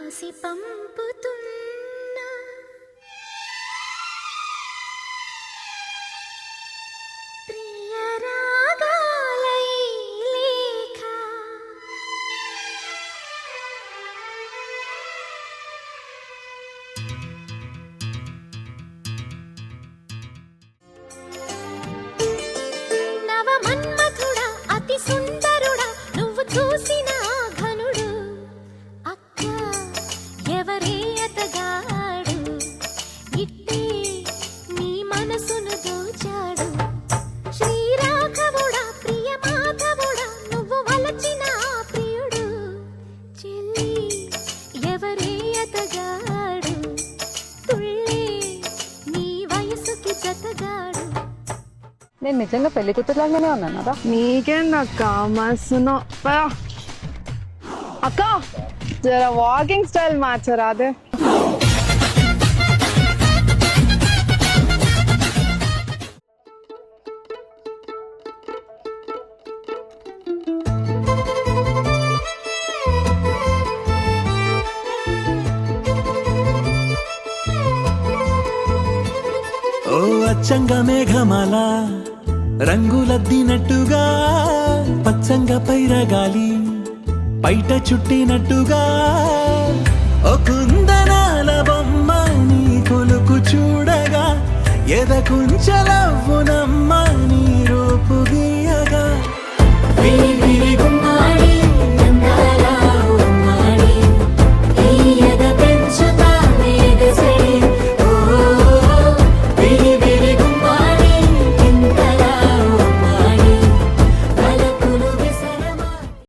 రాసి పంపుతున్నా ప్రియ రాగాలై లేఖ నవ మన్మథుడా అతి సుందరుడా నువ్వు చూసిన ఘనుడు అక్క ఎవరే అతగాడు ఇట్టే నీ మనసును దోచాడు శ్రీరాఘవుడా ప్రియ మాధవుడా నువ్వు వలచిన ప్రియుడు చెల్లి ఎవరే అతగాడు తుళ్ళే నీ వయసుకి జతగాడు. నేను నిజంగా పెళ్లి కూతురులాగానే ఉన్నాను కదా. నీకేందక్క మస్తును అక్క జర వాకింగ్ స్టైల్ మార్చరా అదే. ఓ అచ్చంగా మేఘమాల రంగులద్దినట్టుగా పచ్చంగా పైరగాలి పైట చుట్టినట్టుగా ఓ కుందనాల బొమ్మ నీ కొలుకు చూడగా ఎదకుంచలవ్వున